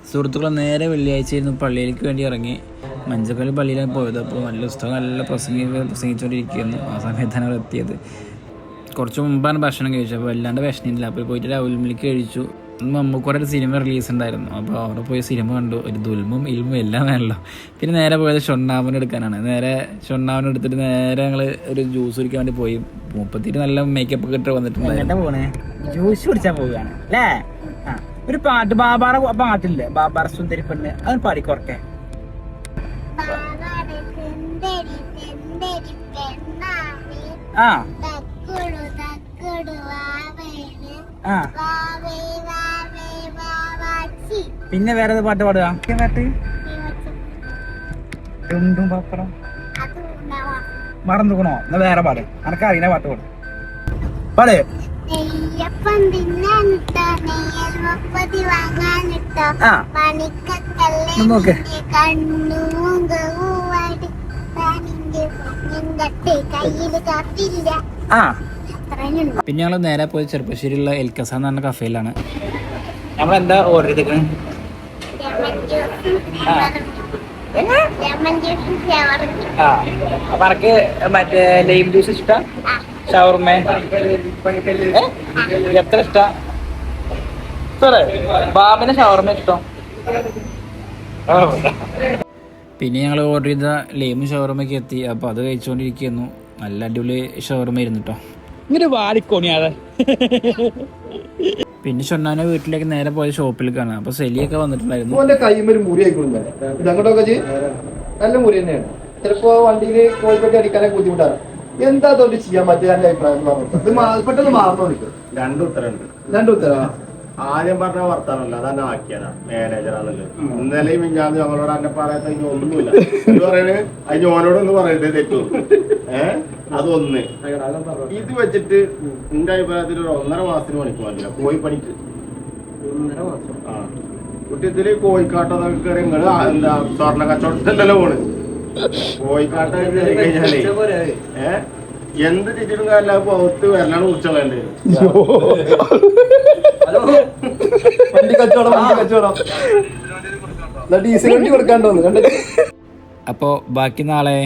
സുഹൃത്തുക്കളെ നേരെ വെള്ളിയാഴ്ചയായിരുന്നു പള്ളിയിലേക്ക് വേണ്ടി ഇറങ്ങി. മഞ്ചക്കൽ പള്ളിയിലാണ് പോയത്. അപ്പോൾ നല്ല പുസ്തകം നല്ല പ്രസംഗിച്ചുകൊണ്ടിരിക്കുകയായിരുന്നു. ആ സമയത്താണ് അവിടെ എത്തിയത്. കുറച്ച് മുമ്പാണ് ഭക്ഷണം കഴിച്ചത്. അപ്പോൾ വല്ലാണ്ട് വിഷമില്ല. അപ്പോൾ പോയിട്ട് രാവിലെ കഴിച്ചു. മമ്മൂക്കോടെ ഒരു സിനിമ റിലീസ് ഉണ്ടായിരുന്നു. അപ്പോൾ അവിടെ പോയി സിനിമ കണ്ടു. ഒരു ദുൽമും ഇൽമും എല്ലാം വേണമല്ലോ. പിന്നെ നേരെ പോയത് ഷൊണ്ണാവൻ എടുക്കാനാണ്. നേരെ ഷൊണ്ണാവൻ എടുത്തിട്ട് നേരെ ഞങ്ങൾ ഒരു ജ്യൂസ് കുടിക്കാൻ വേണ്ടി പോയി. 30 നല്ല മേക്കപ്പ് ഒക്കെ ഇട്ട് വന്നിട്ടുണ്ട്. പോണേ ജ്യൂസ് കുടിച്ചാൽ പോവുകയാണ് അല്ലേ? ഒരു പാട്ട് ബാബാറ പാട്ടില്ലേ, ബാബാറ സുന്ദരി പെണ്ണ്, അത് പാടിക്കോർക്കെ. പിന്നെ വേറെ പാട്ട് പാടുക. പാട്ട് പപ്പടം മറന്നുക്കണോ? എന്നാ വേറെ പാട്. അനക്കറിയുന്ന പാട്ട് പാട്. പാട്. പിന്നെ ഞങ്ങൾ നേരെ പോയി ചെറുപ്പശ്ശേരിയുള്ള എൽക്കസ എന്ന് പറഞ്ഞ കഫേയിലാണ്. നമ്മളെന്താ ഓർഡർ ചെയ്തേക്കണേ? അപ്പൊ അനക്ക് മറ്റേ ലൈം ജ്യൂസ് ഇഷ്ടം, ഷവർമ എത്ര ഇഷ്ട? ബാബിന് ഷവർമ ഇഷ്ടം. പിന്നെ ഞങ്ങൾ ഓർഡർ ചെയ്ത ലൈമും ഷവർമയൊക്കെ എത്തി. അപ്പൊ അത് കഴിച്ചുകൊണ്ടിരിക്കുന്നു. നല്ല അടിപൊളി ഷവർമ ഇരുന്നു കേട്ടോ. ഇങ്ങനെ വാടിക്കോണിയാതെ. പിന്നെ ഷൊണ്ണാനെ വീട്ടിലേക്ക് നേരെ പോയ ഷോപ്പിൽ കാണാം. അപ്പൊ സെലിയൊക്കെ വന്നിട്ടുണ്ടായിരുന്നു. നല്ല മുറി തന്നെയാണ്. ചിലപ്പോ വണ്ടിയിൽ കോഴിക്കോട്ട് അടിക്കാനൊക്കെ ബുദ്ധിമുട്ടാണ്. എന്താ അതുകൊണ്ട് ചെയ്യാൻ പറ്റിയ അഭിപ്രായം പെട്ടെന്ന് മാറണോ? രണ്ടുത്തരം ആദ്യം പറഞ്ഞ വർത്താനല്ല, അതന്നെ ആക്കിയതാ മാനേജറാണല്ലോ. ഇന്നലെയും മിഞ്ഞാന്ന് ഞങ്ങളോട് എന്നെ പറയാത്ത ഇനി ഒന്നുമില്ല. എന്ന് പറയുന്നത് അതിന് ഓനോടൊന്ന് പറയണ്ടേ തെറ്റു. അതൊന്ന് ഇത് വെച്ചിട്ട് എന്റെ അഭിപ്രായത്തിൽ ഒരു 1.5 മാസത്തിന് പണിക്ക് വന്നില്ല. കോഴി പണിക്ക് 1.5 മാസം. ആ കുട്ടിയത്തില് കോഴിക്കാട്ടൊക്കെ കയറി നിങ്ങള് എന്താ സ്വർണ്ണ കച്ചവടത്തിലല്ലോ പോണ്. കോഴിക്കാട്ടൊക്കെ കയറി കഴിഞ്ഞാലേ എന്ത് ടീച്ചറും കാര്യമില്ല. പുറത്ത് വരലാണ് കുറിച്ചുള്ളേ. ഡീസൽ വണ്ടി കൊടുക്കാണ്ടോന്ന്. അപ്പോ ബാക്കി നാളെ